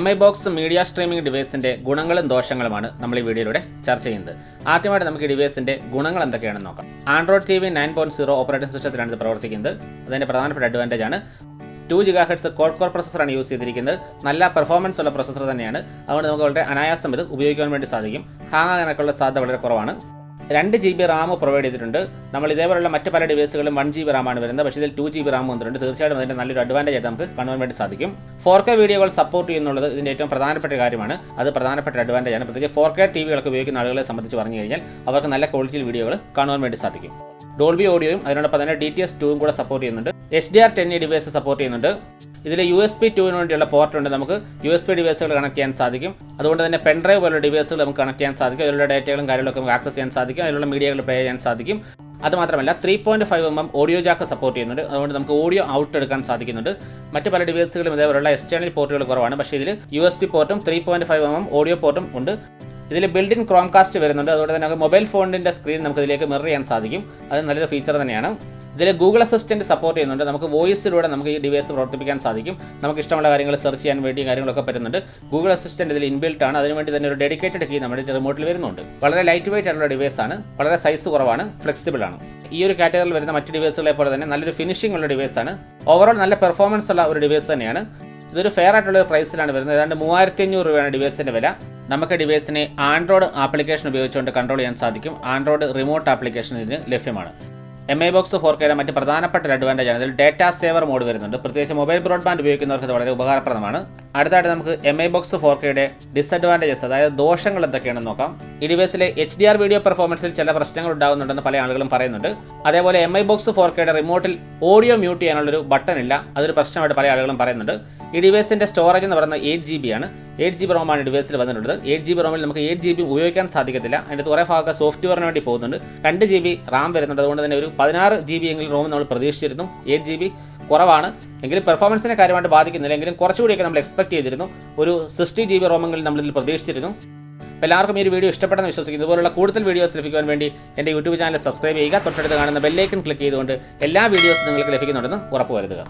MI box media streaming ഡിവൈസിൻ്റെ ഗുണങ്ങളും ദോഷങ്ങളുമാണ് നമ്മൾ ഈ വീഡിയോയിലൂടെ ചർച്ച ചെയ്യുന്നത്. ആദ്യമായിട്ട് നമുക്ക് ഈ ഡിവൈസിൻ്റെ ഗുണങ്ങൾ എന്തൊക്കെയാണെന്ന് നോക്കാം. ആൻഡ്രോയിഡ് TV 9.0 ഓപ്പറേറ്റിംഗ് സിസ്റ്റത്തിലാണ് ഇത് പ്രവർത്തിക്കുന്നത്. അതിൻ്റെ പ്രധാനപ്പെട്ട അഡ്വാൻറ്റേജ് ആണ് 2 GHz ക്വാഡ് കോർ പ്രൊസസ്സറാണ് യൂസ് ചെയ്തിരിക്കുന്നത്. നല്ല പെർഫോമൻസ് ഉള്ള പ്രൊസസ്സർ തന്നെയാണ്. അതുകൊണ്ട് നമുക്ക് വളരെ അനായാസം ഇത് ഉപയോഗിക്കാൻ വേണ്ടി സാധിക്കും. ഹാങ് ആകാനൊക്കെയുള്ള സാധ്യത വളരെ കുറവാണ്. 2 GB റാം പ്രൊവൈഡ് ചെയ്തിട്ടുണ്ട്. നമ്മൾ ഇതേപോലുള്ള മറ്റ് പല ഡിവൈസുകളും 1 GB റാമാണ് വരുന്നത്. പക്ഷേ ഇതിൽ 2 GB റാം വന്നിട്ടുണ്ട്. തീർച്ചയായിട്ടും അതിൻ്റെ നല്ലൊരു അഡ്വാൻറ്റേജ് ആയിട്ട് നമുക്ക് കാണുവാൻ വേണ്ടി സാധിക്കും. 4K വീഡിയോകൾ സപ്പോർട്ട് ചെയ്യുന്നുള്ളത് ഇതിൻ്റെ ഏറ്റവും പ്രധാനപ്പെട്ട കാര്യമാണ്. അത് പ്രധാനപ്പെട്ട അഡ്വാൻറ്റേജ് ആണ്. പ്രത്യേകിച്ച് 4K TVകളൊക്കെ ഉപയോഗിക്കുന്ന ആളുകളെ സംബന്ധിച്ച് പറഞ്ഞു കഴിഞ്ഞാൽ അവർക്ക് നല്ല ക്വാളിറ്റിയിൽ വീഡിയോകൾ കാണുവാൻ വേണ്ടി സാധിക്കും. ഡോൾബി ഓഡിയോയും അതിനോടൊപ്പം തന്നെ DTS2 കൂടെ സപ്പോർട്ട് ചെയ്യുന്നുണ്ട്. HDR10 ഡിവൈസ് സപ്പോർട്ട് ചെയ്യുന്നുണ്ട്. ഇതിൽ USB 2 വേണ്ടിയുള്ള പോർട്ട് ഉണ്ട്. നമുക്ക് USB ഡിവൈസുകൾ കണക്ട് ചെയ്യാൻ സാധിക്കും. അതുകൊണ്ട് തന്നെ പെൻഡ്രൈവ് പോലുള്ള ഡിവൈസുകൾ നമുക്ക് കണക്ട് ചെയ്യാൻ സാധിക്കും. അതിലുള്ള ഡേറ്റകളും കാര്യങ്ങളൊക്കെ നമുക്ക് ആക്സസ് ചെയ്യാൻ സാധിക്കും. അതിലുള്ള മീഡിയകൾ പ്ലേ ചെയ്യാൻ സാധിക്കും. അതുമാത്രമല്ല 3.5mm ഓഡിയോ ജാക്ക് സപ്പോർട്ട് ചെയ്യുന്നുണ്ട്. അതുകൊണ്ട് നമുക്ക് ഓഡിയോ ഔട്ട് എടുക്കാൻ സാധിക്കുന്നുണ്ട്. മറ്റ് പല ഡിവൈസുകളും ഇതേപോലുള്ള എക്സ്റ്റേണൽ പോർട്ടുകൾ കുറവാണ്. പക്ഷേ ഇതിൽ USB പോർട്ടും 3.5mm ഓഡിയോ പോർട്ടും ഉണ്ട്. ഇതിൽ ബിൽഡ് ഇൻ ക്രോംകാസ്റ്റ് വരുന്നുണ്ട്. അതുകൊണ്ട് തന്നെ നമുക്ക് മൊബൈൽ ഫോണിൻ്റെ സ്ക്രീൻ നമുക്ക് ഇതിലേക്ക് മിറർ ചെയ്യാൻ സാധിക്കും. അത് നല്ലൊരു ഫീച്ചർ തന്നെയാണ്. ഇതിൽ ഗൂഗിൾ അസിസ്റ്റൻറ്റ് സപ്പോർട്ട് ചെയ്യുന്നുണ്ട്. നമുക്ക് വോയിസിലൂടെ നമുക്ക് ഈ ഡിവൈസ് പ്രവർത്തിപ്പിക്കാൻ സാധിക്കും. നമുക്ക് ഇഷ്ടമുള്ള കാര്യങ്ങൾ സെർച്ച് ചെയ്യാൻ വേണ്ടി കാര്യങ്ങളൊക്കെ പറ്റുന്നുണ്ട്. ഗൂഗിൾ അസിസ്റ്റൻറ്റ് ഇതിൽ ഇൻബിൽട്ട് ആണ്. അതിനുവേണ്ടി തന്നെ ഒരു ഡെഡിക്കേറ്റഡ് കീ നമ്മുടെ റിമോട്ടിൽ വരുന്നുണ്ട്. വളരെ ലൈറ്റ് വെയിറ്റ് ആയിട്ടുള്ള ഡിവൈസാണ്. വളരെ സൈസ് കുറവാണ്. ഫ്ലെക്സിബിൾ ആണ്. ഈ ഒരു കാറ്റഗറിയിൽ വരുന്ന മറ്റ് ഡിവൈസുകളെ പോലെ തന്നെ നല്ലൊരു ഫിനിഷിംഗ് ഉള്ള ഡിവൈസാണ്. ഓവറോൾ നല്ല പെർഫോമൻസ് ഉള്ള ഒരു ഡിവൈസ് തന്നെയാണ്. ഇതൊരു ഫെയർ ആയിട്ടുള്ള ഒരു പ്രൈസിലാണ് വരുന്നത്. ഏതാണ്ട് 3500 രൂപയാണ് ഡിവൈസിൻ്റെ വില. നമുക്ക് ഡിവൈസിനെ ആൻഡ്രോയിഡ് ആപ്ലിക്കേഷൻ ഉപയോഗിച്ചുകൊണ്ട് കൺട്രോൾ ചെയ്യാൻ സാധിക്കും. ആൻഡ്രോയിഡ് റിമോട്ട് ആപ്ലിക്കേഷൻ ഇതിന് ലഭ്യമാണ്. MI ബോക്സ് 4Kയുടെ മറ്റ് പ്രധാനപ്പെട്ട ഒരു അഡ്വാൻറ്റേജ് ആണ് ഇതിൽ ഡേറ്റാ സേവർ മോഡ് വരുന്നുണ്ട്. പ്രത്യേകിച്ച് മൊബൈൽ ബ്രോഡ്ബാൻഡ് ഉപയോഗിക്കുന്നവർക്ക് ഇത് വളരെ ഉപകാരപ്രദമാണ്. അടുത്തായിട്ട് നമുക്ക് MI ബോക്സ് 4Kയുടെ ഡിസഡ്വാൻറ്റേജസ്, അതായത് ദോഷങ്ങൾ എന്തൊക്കെയാണെന്ന് നോക്കാം. ഈ ഡിവൈസിലെ HDR വീഡിയോ പെർഫോമൻസിൽ ചില പ്രശ്നങ്ങൾ ഉണ്ടാകുന്നുണ്ടെന്ന് പല ആളുകളും പറയുന്നുണ്ട്. അതേപോലെ MI ബോക്സ് 4Kയുടെ റിമോട്ടിൽ ഓഡിയോ മ്യൂട്ട് ചെയ്യാനുള്ളൊരു ബട്ടൺ ഇല്ല. അതൊരു പ്രശ്നമായിട്ട് പല ആളുകളും പറയുന്നുണ്ട്. ഈ ഡിവൈസിൻ്റെ സ്റ്റോറേജ് എന്ന് പറയുന്നത് 8 GB ആണ്. 8 GB റോമാണ് ഡിവൈസിൽ വന്നിട്ടുള്ളത്. 8 GB റോമിൽ നമുക്ക് 8 GB ഉപയോഗിക്കാൻ സാധിക്കത്തില്ല. അതിൻ്റെ കുറേ ഭാഗമൊക്കെ സോഫ്റ്റ്വെയറിന് വേണ്ടി പോകുന്നുണ്ട്. 2 GB റാം വരുന്നുണ്ട്. അതുകൊണ്ട് തന്നെ ഒരു 16 GB എങ്കിലും റോം നമ്മൾ പ്രതീക്ഷിച്ചിരുന്നു. 8 GB കുറവാണ്. എങ്കിലും പെർഫോമൻസിനെ കാര്യമായിട്ട് ബാധിക്കുന്നില്ല. എങ്കിലും കുറച്ചുകൂടിയൊക്കെ നമ്മൾ എക്സ്പെക്ട് ചെയ്തിരുന്നു. ഒരു 60 GB റോമെങ്കിലും നമ്മളിതിൽ പ്രതീക്ഷിച്ചിരുന്നു. എല്ലാവർക്കും ഈ ഒരു വീഡിയോ ഇഷ്ടപ്പെട്ടെന്ന് വിശ്വസിക്കുന്നു. ഇതുപോലുള്ള കൂടുതൽ വീഡിയോസ് ലഭിക്കുവാൻ വേണ്ടി എൻ്റെ യൂട്യൂബ് ചാനൽ സബ്സ്ക്രൈബ് ചെയ്യുക. തൊട്ടടുത്ത് കാണുന്ന ബെല്ലൈക്കൺ ക്ലിക്ക് ചെയ്തുകൊണ്ട് എല്ലാ വീഡിയോസും നിങ്ങൾക്ക് ലഭിക്കുന്നുണ്ടെന്ന് ഉറപ്പുവരുത്തുക.